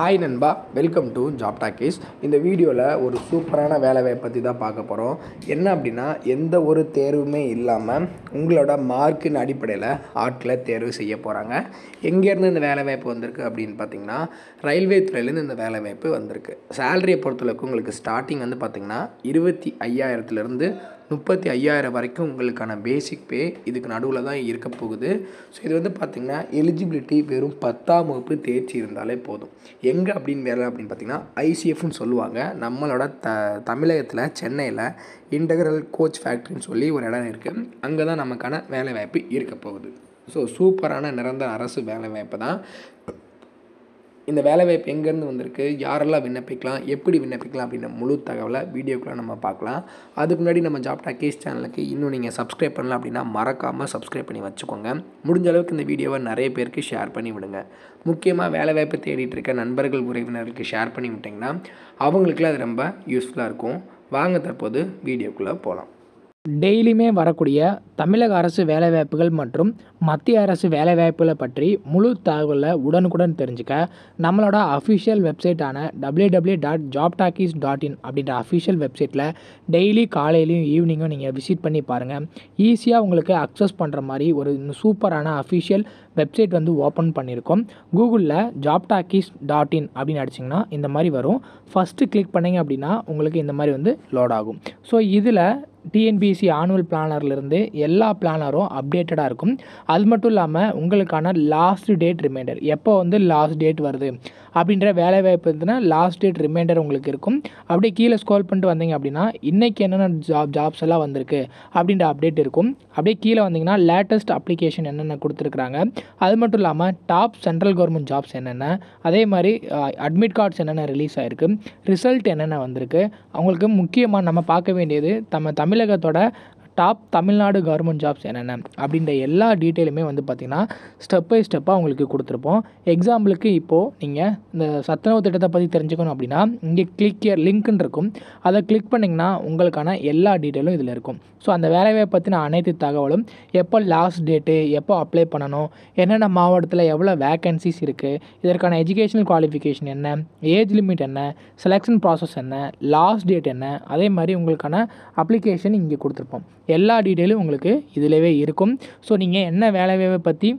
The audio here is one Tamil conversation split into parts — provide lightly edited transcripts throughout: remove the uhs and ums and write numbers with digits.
ஹாய் நண்பா, வெல்கம் டு ஜாப் டாக்கீஸ். இந்த வீடியோவில் ஒரு சூப்பரான வேலைவாய்ப்பை பற்றி தான் பார்க்க போகிறோம். என்ன அப்படின்னா, எந்த ஒரு தேர்வுமே இல்லாமல் உங்களோட மார்க்கின் அடிப்படையில் ஆட்களை தேர்வு செய்ய போகிறாங்க. எங்கேருந்து இந்த வேலைவாய்ப்பு வந்திருக்கு அப்படின்னு பார்த்தீங்கன்னா, ரயில்வே துறையிலேருந்து இந்த வேலைவாய்ப்பு வந்திருக்கு. சேலரியை பொறுத்தளவுக்கு உங்களுக்கு ஸ்டார்டிங் வந்து பார்த்திங்கன்னா 25,000லேருந்து 35,000 வரைக்கும் உங்களுக்கான பேசிக் பே இதுக்கு நடுவில் தான் இருக்க போகுது. ஸோ இது வந்து பார்த்திங்கன்னா எலிஜிபிலிட்டி வெறும் 10ஆம் வகுப்பு தேர்ச்சி இருந்தாலே போதும். எங்கே அப்படின்னு வேலை அப்படின்னு பார்த்திங்கன்னா ஐசிஎஃப்னு சொல்லுவாங்க. நம்மளோட தமிழகத்தில் சென்னையில் இன்டெக்ரல் கோச் ஃபேக்ட்ரின்னு சொல்லி ஒரு இடம் இருக்குது. அங்கே தான் நமக்கான வேலைவாய்ப்பு இருக்க போகுது. ஸோ சூப்பரான நிரந்தர அரசு வேலைவாய்ப்பு தான். இந்த வேலைவாய்ப்பு எங்கேருந்து வந்திருக்கு, யாரெல்லாம் விண்ணப்பிக்கலாம், எப்படி விண்ணப்பிக்கலாம் அப்படின்ற முழு தகவலை வீடியோக்குள்ளே நம்ம பார்க்கலாம். அதுக்கு முன்னாடி நம்ம ஜாப் டாக்கீஸ் சேனலுக்கு இன்னும் நீங்கள் சப்ஸ்கிரைப் பண்ணலாம் அப்படின்னா மறக்காமல் சப்ஸ்கிரைப் பண்ணி வச்சுக்கோங்க. முடிஞ்ச அளவுக்கு இந்த வீடியோவை நிறைய பேருக்கு ஷேர் பண்ணி விடுங்க. முக்கியமாக வேலைவாய்ப்பு தேடிட்டு இருக்க நண்பர்கள் உறவினர்களுக்கு ஷேர் பண்ணி விட்டிங்கன்னா அவங்களுக்குலாம் அது ரொம்ப யூஸ்ஃபுல்லாக இருக்கும். வாங்க தற்போது வீடியோக்குள்ளே போகலாம். டெய்லியுமே வரக்கூடிய தமிழக அரசு வேலைவாய்ப்புகள் மற்றும் மத்திய அரசு வேலைவாய்ப்புகளை பற்றி முழு தகவலை உடனுக்குடன் தெரிஞ்சுக்க நம்மளோட அஃபிஷியல் வெப்சைட்டான www.jobtalkies.in அப்படின்ற அஃபிஷியல் வெப்சைட்டில் டெய்லி காலையிலையும் ஈவினிங்கும் நீங்கள் விசிட் பண்ணி பாருங்கள். ஈஸியாக உங்களுக்கு அக்சஸ் பண்ணுற மாதிரி ஒரு சூப்பரான அஃபிஷியல் வெப்சைட் வந்து ஓப்பன் பண்ணியிருக்கோம். கூகுளில் jobtalkies.in அப்படின்னு அடிச்சிங்கன்னா இந்த மாதிரி வரும். ஃபஸ்ட்டு கிளிக் பண்ணிங்க அப்படின்னா உங்களுக்கு இந்த மாதிரி வந்து லோட் ஆகும். ஸோ இதில் டிஎன்பிஎஸ்சி ஆனுவல் பிளானர்லேருந்து எல்லா பிளானரும் அப்டேட்டடாக இருக்கும். அது மட்டும் இல்லாமல் உங்களுக்கான லாஸ்ட் டேட் ரிமைண்டர், எப்போ வந்து லாஸ்ட் டேட் வருது அப்படின்ற வேலைவாய்ப்பு இருந்துன்னா லாஸ்ட் டேட் ரிமைண்டர் உங்களுக்கு இருக்கும். அப்படியே கீழே ஸ்க்ரோல் பண்ணிட்டு வந்தீங்க அப்படின்னா இன்றைக்கி என்னென்ன ஜாப்ஸ் எல்லாம் வந்திருக்கு அப்படின்ற அப்டேட் இருக்கும். அப்படியே கீழே வந்தீங்கன்னா லேட்டஸ்ட் அப்ளிகேஷன் என்னென்ன கொடுத்துருக்குறாங்க, அது மட்டும் இல்லாமல் டாப் சென்ட்ரல் கவர்மெண்ட் ஜாப்ஸ் என்னென்ன, அதே மாதிரி அட்மிட் கார்ட்ஸ் என்னென்ன ரிலீஸ் ஆகிருக்கு, ரிசல்ட் என்னென்ன வந்திருக்கு. அவங்களுக்கு முக்கியமாக நம்ம பார்க்க வேண்டியது தமிழகத்தோட டாப் தமிழ்நாடு கவர்மெண்ட் ஜாப்ஸ் என்னென்ன அப்படின்ற எல்லா டீட்டெயிலுமே வந்து பார்த்திங்கன்னா ஸ்டெப் பை ஸ்டெப்பாக உங்களுக்கு கொடுத்துருப்போம். எக்ஸாம்பிளுக்கு இப்போது நீங்கள் இந்த சத்துணவு திட்டத்தை பற்றி தெரிஞ்சுக்கணும் அப்படின்னா இங்கே கிளிக் லிங்க்னு இருக்கும். அதை கிளிக் பண்ணிங்கன்னா உங்களுக்கான எல்லா டீட்டெயிலும் இதில் இருக்கும். ஸோ அந்த வேலைவாய்ப்பை பற்றின அனைத்து தகவலும், எப்போ லாஸ்ட் டேட்டு, எப்போ அப்ளை பண்ணணும், என்னென்ன மாவட்டத்தில் எவ்வளோ வேக்கன்சிஸ் இருக்குது, இதற்கான எஜுகேஷனல் குவாலிஃபிகேஷன் என்ன, ஏஜ் லிமிட் என்ன, செலெக்ஷன் ப்ராசஸ் என்ன, லாஸ்ட் டேட் என்ன, அதே மாதிரி உங்களுக்கான அப்ளிகேஷன் இங்கே கொடுத்துருப்போம். எல்லா டீட்டெயிலும் உங்களுக்கு இதிலவே இருக்கும். ஸோ நீங்கள் என்ன வேலைவாய்ப்பை பற்றி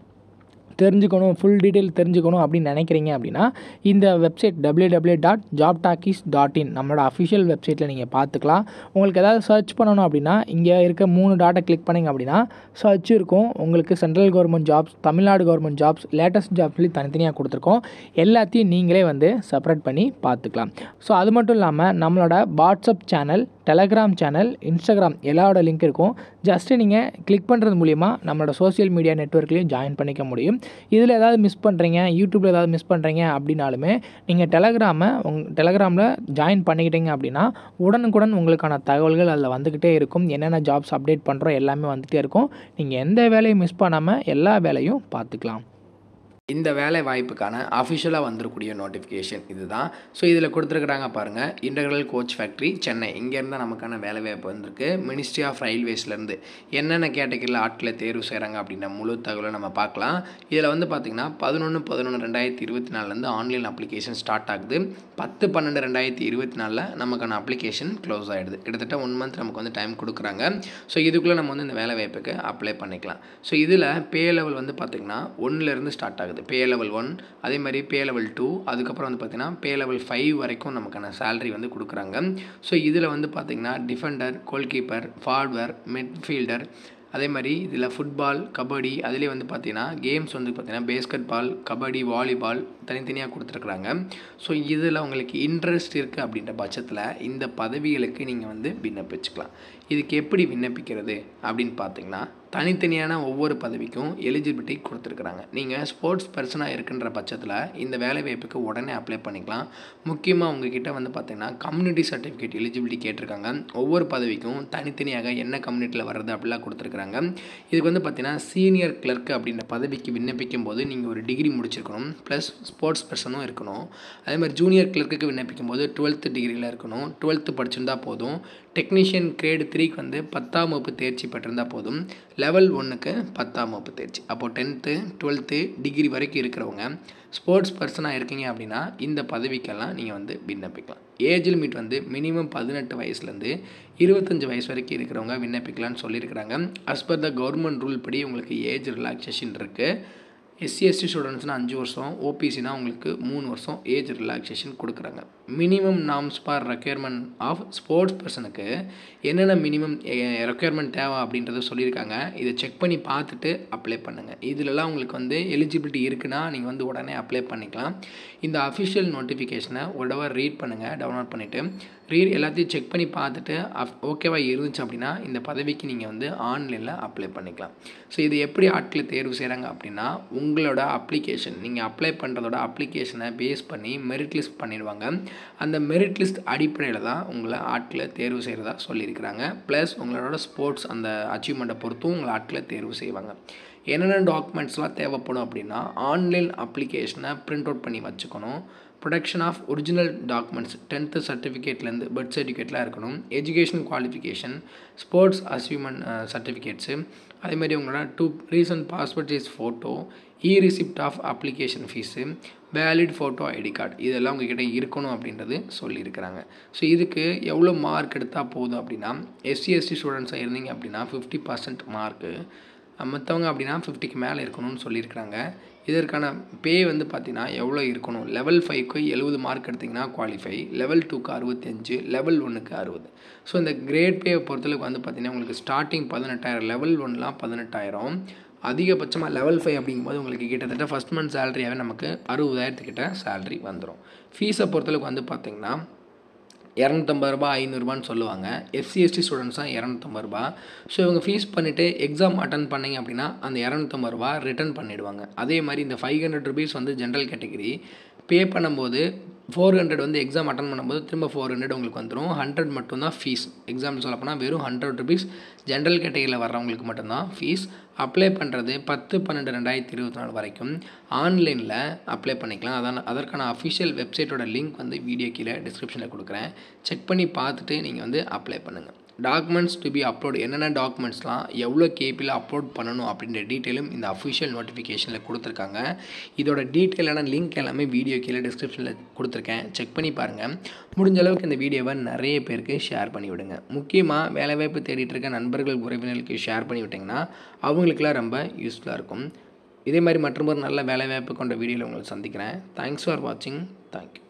தெரிஞ்சுக்கணும், ஃபுல் டீட்டெயில் தெரிஞ்சுக்கணும் அப்படின்னு நினைக்கிறீங்க அப்படின்னா இந்த வெப்சைட் www.jobtalkies.in நம்மளோட அஃபிஷியல் வெப்சைட்டில் நீங்கள் பார்த்துக்கலாம். உங்களுக்கு ஏதாவது சர்ச் பண்ணணும் அப்படின்னா இங்கே இருக்க 3 டாட்டை கிளிக் பண்ணிங்க அப்படின்னா சர்ச் இருக்கும். உங்களுக்கு central government jobs, Tamil Nadu government jobs, latest jobs சொல்லி தனித்தனியாக கொடுத்துருக்கோம். எல்லாத்தையும் நீங்களே வந்து செப்பரேட் பண்ணி பார்த்துக்கலாம். ஸோ அது மட்டும் இல்லாமல் நம்மளோட WhatsApp channel, Telegram channel, Instagram எல்லாரோட லிங்க் இருக்கும். ஜஸ்ட்டு நீங்கள் கிளிக் பண்ணுறது மூலிமா நம்மளோட சோஷியல் மீடியா நெட்வொர்க்லேயும் ஜாயின் பண்ணிக்க முடியும். இதில் ஏதாவது மிஸ் பண்ணுறீங்க, யூடியூப்பில் ஏதாவது மிஸ் பண்ணுறீங்க அப்படின்னாலுமே நீங்கள் டெலகிராமில் ஜாயின் பண்ணிக்கிட்டீங்க அப்படின்னா உடனுக்குடன் உங்களுக்கான தகவல்கள் அதில் வந்துக்கிட்டே இருக்கும். என்னென்ன ஜாப்ஸ் அப்டேட் பண்ணுறோம் எல்லாமே வந்துகிட்டே இருக்கும். நீங்கள் எந்த வேலையும் மிஸ் பண்ணாமல் எல்லா வேலையும் பார்த்துக்கலாம். இந்த வேலை வாய்ப்புக்கான அஃபிஷியலாக வந்திருக்கூடிய நோட்டிஃபிகேஷன் இது தான். ஸோ இதில் கொடுத்துருக்குறாங்க பாருங்கள், இன்டெக்ரல் கோச் ஃபேக்ட்ரி சென்னை, இங்கேருந்து நமக்கான வேலை வாய்ப்பு வந்திருக்கு. மினிஸ்ட்ரி ஆஃப் ரயில்வேஸ்லேருந்து என்னென்ன கேட்டகரியில் ஆட்களை தேர்வு செய்கிறாங்க அப்படின்ற முழு தகவலை நம்ம பார்க்கலாம். இதில் வந்து பார்த்திங்கன்னா 11/11/2024 ஆன்லைன் அப்ளிகேஷன் ஸ்டார்ட் ஆகுது. 10/12/2024 நமக்கான அப்ளிகேஷன் க்ளோஸ் ஆகிடுது. கிட்டத்தட்ட 1 மந்த் நமக்கு வந்து டைம் கொடுக்குறாங்க. ஸோ இதுக்குள்ளே நம்ம வந்து இந்த வேலை வாய்ப்புக்கு அப்ளை பண்ணிக்கலாம். ஸோ இதில் பே லெவல் வந்து பார்த்திங்கன்னா 1லேருந்து ஸ்டார்ட் ஆகுது. பே லெவல் 1, அதே மாதிரி பே லெவல் 2, அதுக்கப்புறம் வந்து பார்த்திங்கன்னா பே லெவல் 5 வரைக்கும் நமக்கான சேலரி வந்து கொடுக்குறாங்க. ஸோ இதில் வந்து பார்த்திங்கன்னா டிஃபெண்டர், கோல்கீப்பர், ஃபார்வர்ட், மிட்ஃபீல்டர், அதே மாதிரி இதில் ஃபுட்பால், கபடி, அதிலே வந்து பார்த்திங்கன்னா கேம்ஸ் வந்து பார்த்திங்கன்னா பேஸ்கெட் பால், கபடி, வாலிபால் தனித்தனியாக கொடுத்துருக்குறாங்க. ஸோ இதில் உங்களுக்கு இன்ட்ரெஸ்ட் இருக்குது அப்படின்ற பட்சத்தில் இந்த பதவிகளுக்கு நீங்கள் வந்து விண்ணப்பிச்சுக்கலாம். இதுக்கு எப்படி விண்ணப்பிக்கிறது அப்படின்னு பார்த்திங்கன்னா தனித்தனியான ஒவ்வொரு பதவிக்கும் எலிஜிபிலிட்டி கொடுத்துருக்குறாங்க. நீங்கள் ஸ்போர்ட்ஸ் பர்சனாக இருக்குன்ற பட்சத்தில் இந்த வேலைவாய்ப்புக்கு உடனே அப்ளை பண்ணிக்கலாம். முக்கியமாக உங்ககிட்ட வந்து பார்த்திங்கன்னா கம்யூனிட்டி சர்டிஃபிகேட் எலிஜிபிலிட்டி கேட்டிருக்காங்க. ஒவ்வொரு பதவிக்கும் தனித்தனியாக என்ன கம்யூனிட்டியில் வர்றது அப்படிலாம் கொடுத்துருக்குறாங்க. இதுக்கு வந்து பார்த்திங்கன்னா சீனியர் கிளர்க் அப்படின்ற பதவிக்கு விண்ணப்பிக்கும் போது நீங்கள் ஒரு டிகிரி முடிச்சிருக்கணும், ப்ளஸ் ஸ்போர்ட்ஸ் பர்சனும் இருக்கணும். அதே மாதிரி ஜூனியர் கிளர்க்குக்கு விண்ணப்பிக்கும் போது 12th டிகிரியில் இருக்கணும். 12th படிச்சிருந்தா போதும். டெக்னீஷியன் கிரேடு 3க்கு வந்து 10ஆம் வகுப்பு தேர்ச்சி பெற்றிருந்தால் போதும். லெவல் 1க்கு 10ஆம் வகுப்பு தேர்ச்சி. அப்போது 10th 12th டிகிரி வரைக்கும் இருக்கிறவங்க ஸ்போர்ட்ஸ் பர்சனாக இருக்கீங்க அப்படின்னா இந்த பதவிக்கெல்லாம் நீங்கள் வந்து விண்ணப்பிக்கலாம். ஏஜ் லிமிட் வந்து மினிமம் 18 வயசுலேருந்து 25 வயசு வரைக்கும் இருக்கிறவங்க விண்ணப்பிக்கலாம்னு சொல்லியிருக்கிறாங்க. As per the government rule படி உங்களுக்கு ஏஜ் ரிலாக்ஸேஷன் இருக்குது. SC/ST ஸ்டூடெண்ட்ஸ்னால் 5 வருஷம், ஓபிசினா உங்களுக்கு 3 வருஷம் ஏஜ் ரிலாக்ஸேஷன் கொடுக்குறாங்க. Minimum norms for requirement of sports பர்சனுக்கு என்னென்ன மினிமம் ரெக்யர்மெண்ட் தேவை அப்படின்றத சொல்லியிருக்காங்க. இதை செக் பண்ணி பார்த்துட்டு அப்ளை பண்ணுங்கள். இதிலலாம் உங்களுக்கு வந்து எலிஜிபிலிட்டி இருக்குன்னா நீங்கள் வந்து உடனே அப்ளை பண்ணிக்கலாம். இந்த அஃபிஷியல் நோட்டிஃபிகேஷனை உடனே ரீட் பண்ணுங்கள். டவுன்லோட் பண்ணிவிட்டு எல்லாத்தையும் செக் பண்ணி பார்த்துட்டு ஓகேவாக இருந்துச்சு அப்படின்னா இந்த பதவிக்கு நீங்கள் வந்து ஆன்லைனில் அப்ளை பண்ணிக்கலாம். ஸோ இது எப்படி ஆட்களை தேர்வு செய்கிறாங்க அப்படின்னா உங்களோட அப்ளிகேஷன் நீங்கள் அப்ளை பண்ணுறதோட அப்ளிகேஷனை பேஸ் பண்ணி மெரிட் லிஸ்ட் பண்ணிடுவாங்க. அந்த மெரிட் லிஸ்ட் அடிப்படையில் தான் உங்களை ஆட்களை தேர்வு செய்கிறதா சொல்லியிருக்கிறாங்க. ப்ளஸ் உங்களோட ஸ்போர்ட்ஸ் அந்த அச்சீவ்மெண்ட்டை பொறுத்தும் உங்களை ஆட்களை தேர்வு செய்வாங்க. என்னென்ன டாக்குமெண்ட்ஸ்லாம் தேவைப்படும் அப்படின்னா ஆன்லைன் அப்ளிகேஷனை பிரிண்ட் அவுட் பண்ணி வச்சுக்கணும். Production of original documents 10th சர்டிஃபிகேட்லேருந்து பர்த் சர்டிஃபிகேட்லாம் இருக்கணும். Education qualification, sports achievement certificates, அதேமாதிரி உங்களோட 2 recent passport size photo, receipt of application fees, valid photo ID card இதெல்லாம் உங்கள்கிட்ட இருக்கணும் அப்படின்றது சொல்லியிருக்கிறாங்க. ஸோ இதுக்கு எவ்வளோ மார்க் எடுத்தால் போதும் அப்படின்னா SC/ST ஸ்டூடெண்ட்ஸாக இருந்தீங்க அப்படின்னா 50% மார்க்கு, மற்றவங்க அப்படின்னா 50க்கு மேலே இருக்கணும்னு சொல்லியிருக்கிறாங்க. இதற்கான பே வந்து பார்த்திங்கன்னா எவ்வளோ இருக்கணும், லெவல் 5க்கு 70 மார்க் எடுத்திங்கன்னா குவாலிஃபை, லெவல் 2க்கு 65, லெவல் 1க்கு 60. ஸோ இந்த கிரேட் பே பொறுத்தளவுக்கு வந்து பார்த்திங்கன்னா உங்களுக்கு ஸ்டார்டிங் 18,000, லெவல் 1லாம் 18,000, அதிகபட்சமாக லெவல் 5 அப்படிங்கும்போது உங்களுக்கு கிட்டத்தட்ட ஃபஸ்ட் மந்த் சேலரியாகவே நமக்கு 60,000 கிட்ட சேலரி வந்துடும். ஃபீஸை பொறுத்தளவுக்கு வந்து பார்த்திங்கன்னா ₹250, ₹500 சொல்லுவாங்க. SC/ST ஸ்டூடெண்ட்ஸாக ₹250. ஸோ இவங்க ஃபீஸ் பண்ணிவிட்டு எக்ஸாம் அட்டன் பண்ணிங்க அப்படின்னா அந்த ₹250 ரிட்டர்ன் பண்ணிவிடுவாங்க. அதே மாதிரி இந்த ₹500 வந்து ஜென்ரல் கேட்டகரி பே பண்ணும்போது 400 வந்து எக்ஸாம் அட்டன் பண்ணும்போது திரும்ப 400 உங்களுக்கு வந்துடும். 100 மட்டும்தான் ஃபீஸ். எக்ஸாம்பிள் சொல்ல போனால் வெறும் ₹100 ஜென்ரல் கேட்டகரியில் வர்றவங்களுக்கு மட்டும்தான் ஃபீஸ். அப்ளை பண்ணுறது 10/12/2024 வரைக்கும் ஆன்லைனில் அப்ளை பண்ணிக்கலாம். அதற்கான அஃபிஷியல் வெப்சைட்டோட லிங்க் வந்து வீடியோ கீழே டிஸ்கிரிப்ஷனில் கொடுக்குறேன். செக் பண்ணி பார்த்துட்டு நீங்கள் வந்து அப்ளை பண்ணுங்கள். டாக்குமெண்ட்ஸ் டு பி அப்லோட் என்னென்ன டாக்குமெண்ட்ஸ்லாம் எவ்வளோ கேபியில் அப்லோட் பண்ணணும் அப்படின்ற டீட்டெயிலும் இந்த அஃபிஷியல் நோட்டிஃபிகேஷனில் கொடுத்துருக்காங்க. இதோட டீட்டெயிலான லிங்க் எல்லாமே வீடியோ கீழே டிஸ்கிரிப்ஷனில் கொடுத்துருக்கேன். செக் பண்ணி பாருங்கள். முடிஞ்ச அளவுக்கு இந்த வீடியோவை நிறைய பேருக்கு ஷேர் பண்ணி விடுங்க. முக்கியமாக வேலைவாய்ப்பு தேடிட்டு இருக்க நண்பர்கள் உறவினர்களுக்கு ஷேர் பண்ணி விட்டிங்கன்னா அவங்களுக்குலாம் ரொம்ப யூஸ்ஃபுல்லாக இருக்கும். இதே மாதிரி மற்றொரு நல்ல வேலைவாய்ப்பு கொண்ட வீடியோவில் உங்களை சந்திக்கிறேன். தேங்க்ஸ் ஃபார் வாட்சிங். தேங்க்யூ.